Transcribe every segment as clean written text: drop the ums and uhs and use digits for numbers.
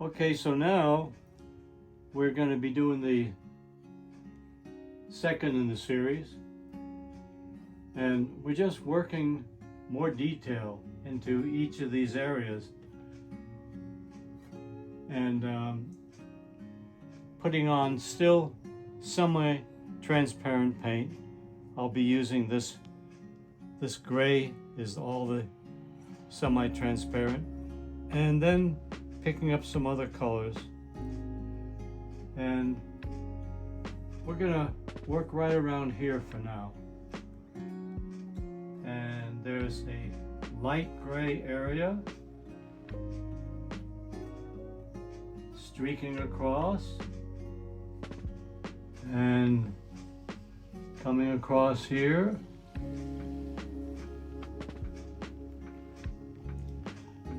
Okay, so now we're going to be doing the second in the series, and we're just working more detail into each of these areas and putting on still semi-transparent paint. I'll be using this gray is all the semi-transparent, and then picking up some other colors, and we're gonna work right around here for now. And there's a light gray area streaking across and coming across here.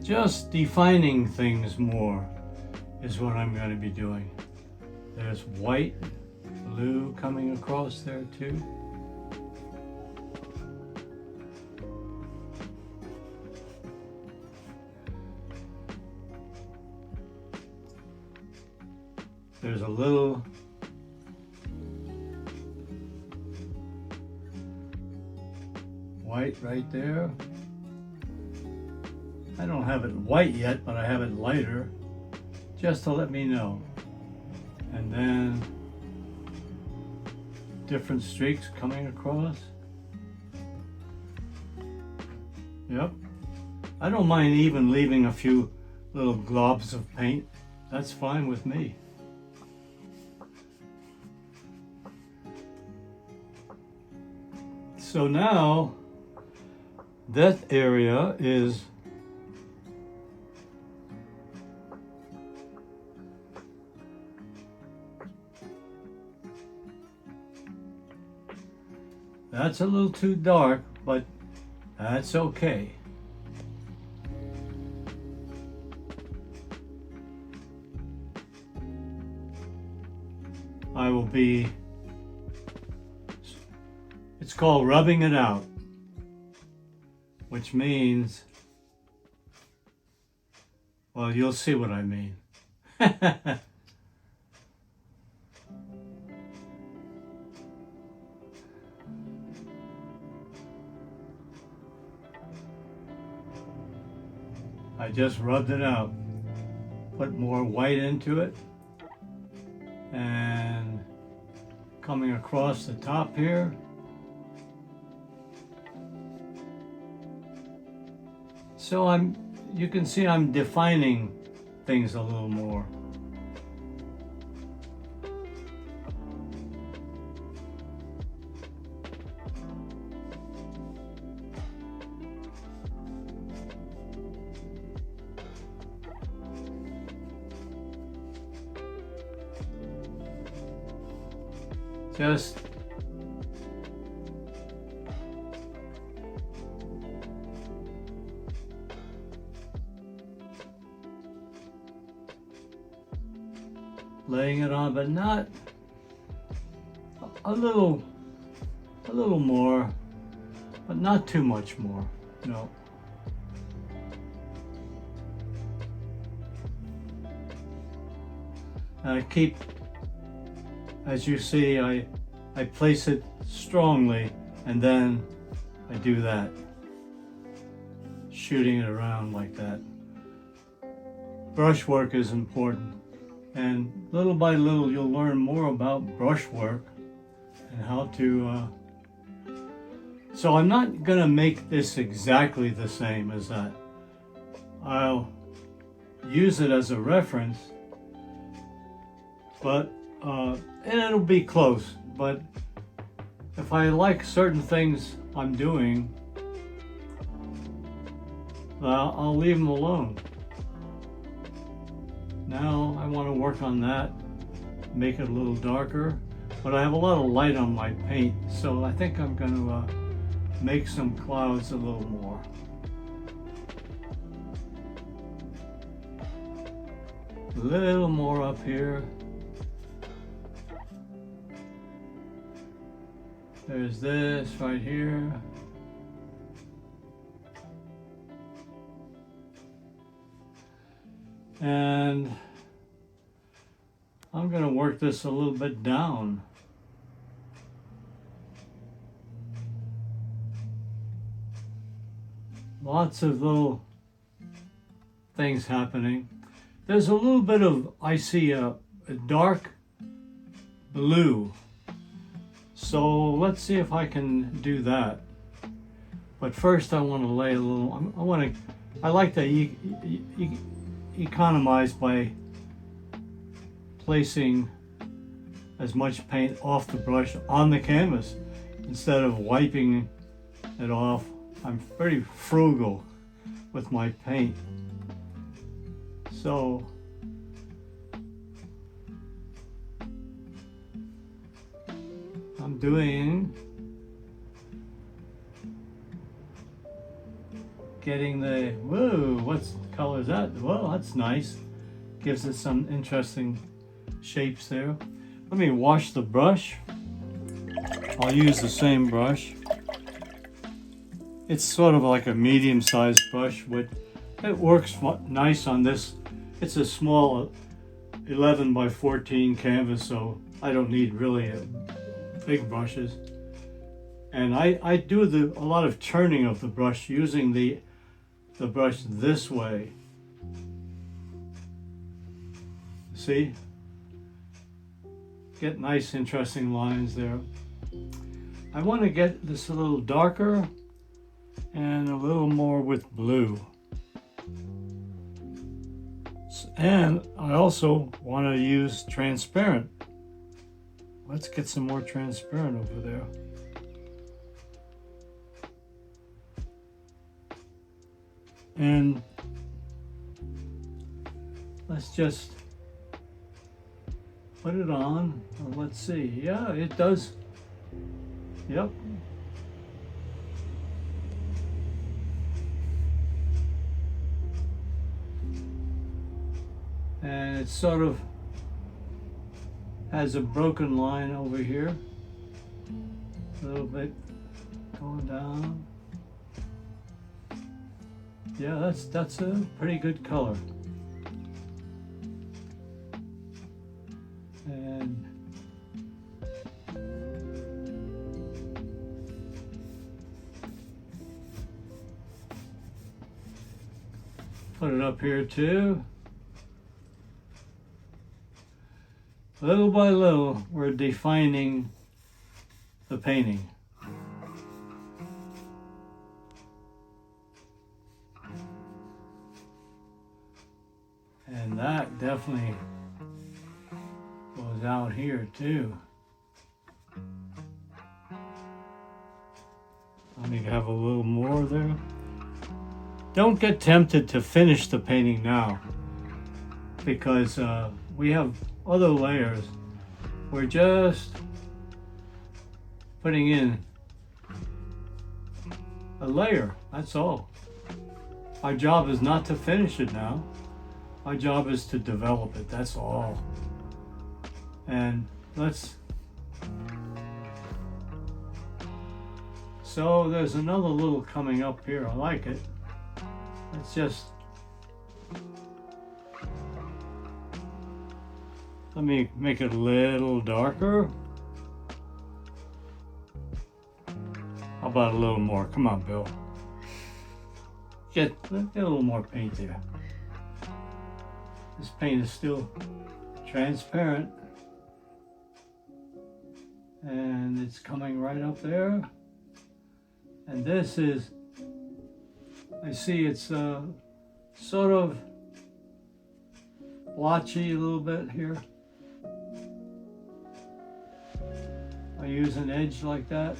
Just defining things more is what I'm going to be doing. There's white, blue coming across there too. There's a little white right there. I don't have it white yet, but I have it lighter, just to let me know. And then different streaks coming across. Yep. I don't mind even leaving a few little globs of paint. That's fine with me. So now that area is that's a little too dark, but that's okay. I will be, it's called rubbing it out, which means, well, you'll see what I mean. I just rubbed it out, put more white into it, and coming across the top here. So you can see I'm defining things a little more. Just laying it on, but not a little more, but not too much more. No. And I keep, as you see, I place it strongly, and then I do that, shooting it around like that. Brushwork is important, and little by little you'll learn more about brushwork and how to so I'm not gonna make this exactly the same as that. I'll use it as a reference, but and it'll be close, but if I like certain things I'm doing, I'll leave them alone. Now I want to work on that, make it a little darker, but I have a lot of light on my paint, so I think I'm going to make some clouds a little more. A little more up here. There's this right here. And I'm going to work this a little bit down. Lots of little things happening. There's a little bit of, I see a dark blue. So let's see if I can do that. But first I want to lay a little, I like to economize by placing as much paint off the brush on the canvas instead of wiping it off. I'm pretty frugal with my paint. So I'm getting the, whoa, what color is that? Well, that's nice. Gives it some interesting shapes there. Let me wash the brush. I'll use the same brush. It's sort of like a medium-sized brush. It works nice on this. It's a small 11 by 14 canvas, so I don't need really big brushes. And I do a lot of turning of the brush using the brush this way. See? Get nice, interesting lines there. I want to get this a little darker and a little more with blue. And I also want to use transparent. Let's get some more transparent over there. And let's just put it on. Let's see. Yeah, it does. Yep. And it sort of has a broken line over here. A little bit going down. Yeah, that's a pretty good color. And put it up here too. Little by little, we're defining the painting. And that definitely goes out here too. Let me have a little more there. Don't get tempted to finish the painting now, because we have other layers. We're just putting in a layer, that's all. Our job is not to finish it now. Our job is to develop it, that's all. And so there's another little coming up here, I like it. Let's just, let me make it a little darker. How about a little more? Come on, Bill. Get a little more paint there. This paint is still transparent. And it's coming right up there. And this is, I see it's sort of blotchy a little bit here. I use an edge like that.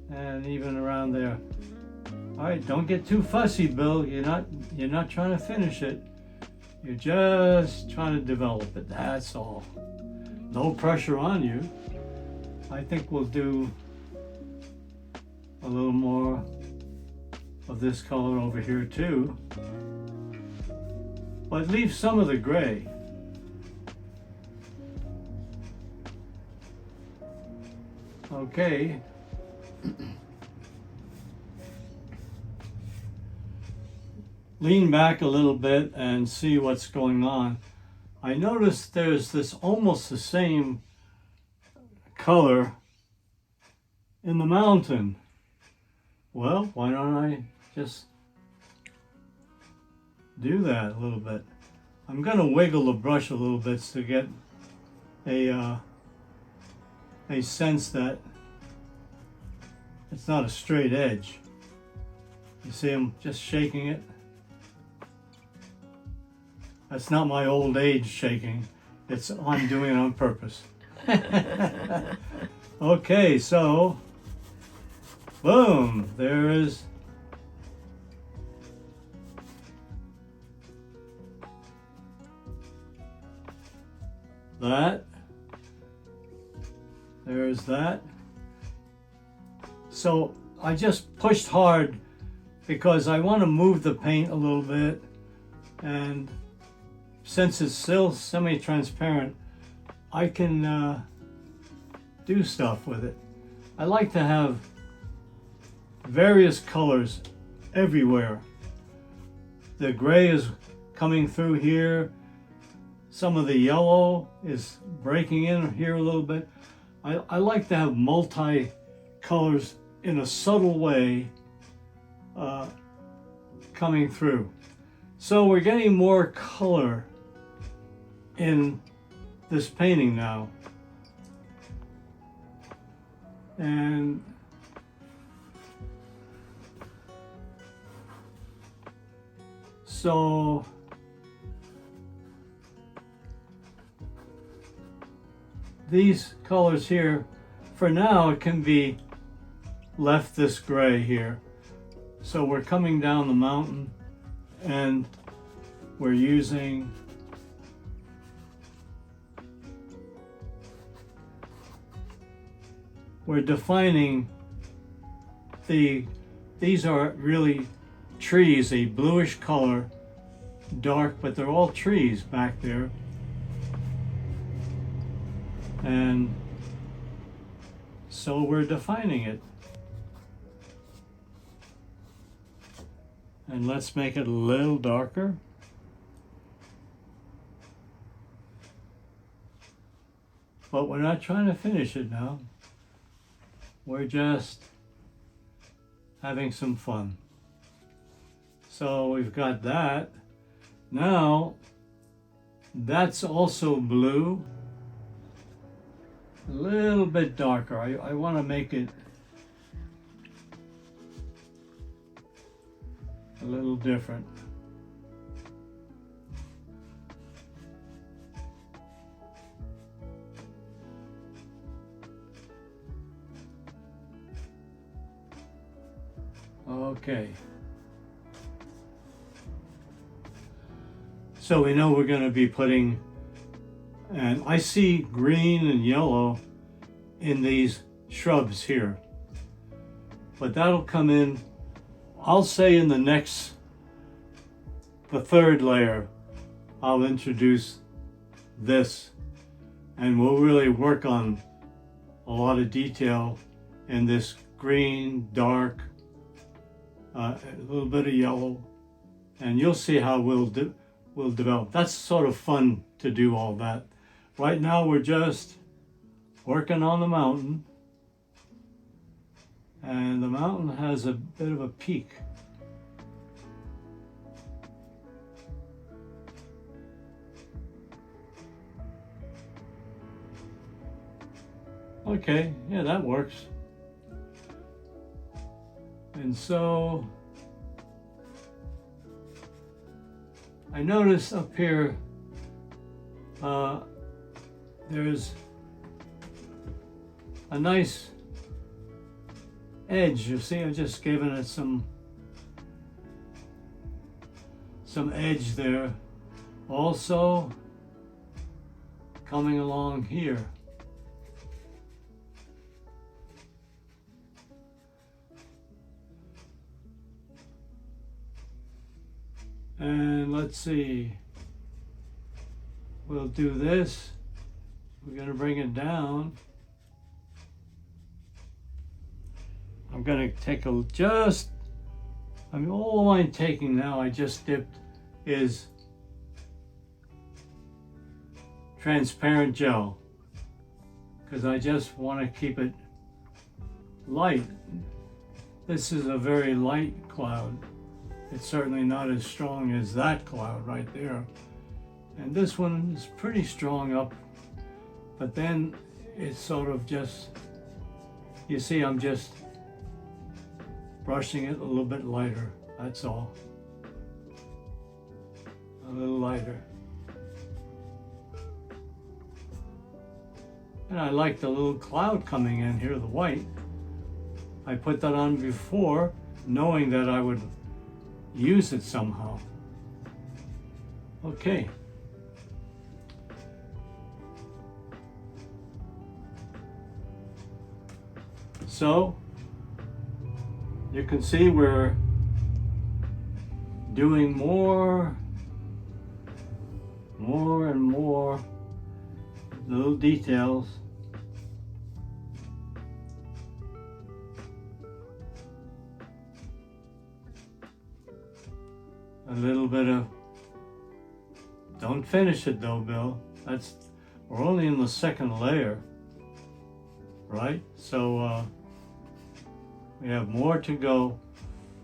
And even around there. All right, don't get too fussy, Bill. You're not trying to finish it. You're just trying to develop it, that's all. No pressure on you. I think we'll do a little more of this color over here too. But leave some of the gray. Okay. lean back a little bit and see what's going on, I noticed there's this almost the same color in the mountain. Well, why don't I just do that a little bit? I'm going to wiggle the brush a little bit to get a sense that it's not a straight edge. You see I'm just shaking it? That's not my old age shaking. I'm doing it on purpose. Okay, so boom, there is that. There's that. So I just pushed hard because I want to move the paint a little bit, and since it's still semi-transparent, I can do stuff with it. I like to have various colors everywhere. The gray is coming through here. Some of the yellow is breaking in here a little bit. I like to have multi-colors in a subtle way coming through. So we're getting more color in this painting now. And so these colors here, for now, it can be left this gray here. So we're coming down the mountain and we're using we're defining these are really trees, a bluish color, dark, but they're all trees back there. And so we're defining it. And let's make it a little darker. But we're not trying to finish it now. We're just having some fun. So we've got that. Now, that's also blue. A little bit darker. I want to make it a little different. Okay. So we know we're going to be putting, and I see green and yellow in these shrubs here, but that'll come in, I'll say in the third layer, I'll introduce this, and we'll really work on a lot of detail in this green, dark, a little bit of yellow, and you'll see how we'll develop. That's sort of fun to do all that. Right now we're just working on the mountain, and the mountain has a bit of a peak. Okay, yeah, that works. And so I notice up here there's a nice edge. You see, I've just given it some edge there. Also coming along here. And let's see, we'll do this. We're going to bring it down. I'm going to take just I mean, all I'm taking now, I just dipped, is transparent gel, because I just want to keep it light. This is a very light cloud. It's certainly not as strong as that cloud right there. And this one is pretty strong up, but then it's sort of just, you see, I'm just brushing it a little bit lighter, that's all. A little lighter. And I like the little cloud coming in here, the white. I put that on before, knowing that I would use it somehow. Okay. So, you can see we're doing more and more little details. A little bit of, don't finish it though, Bill. We're only in the second layer, right? So we have more to go,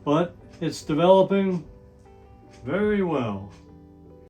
but it's developing very well.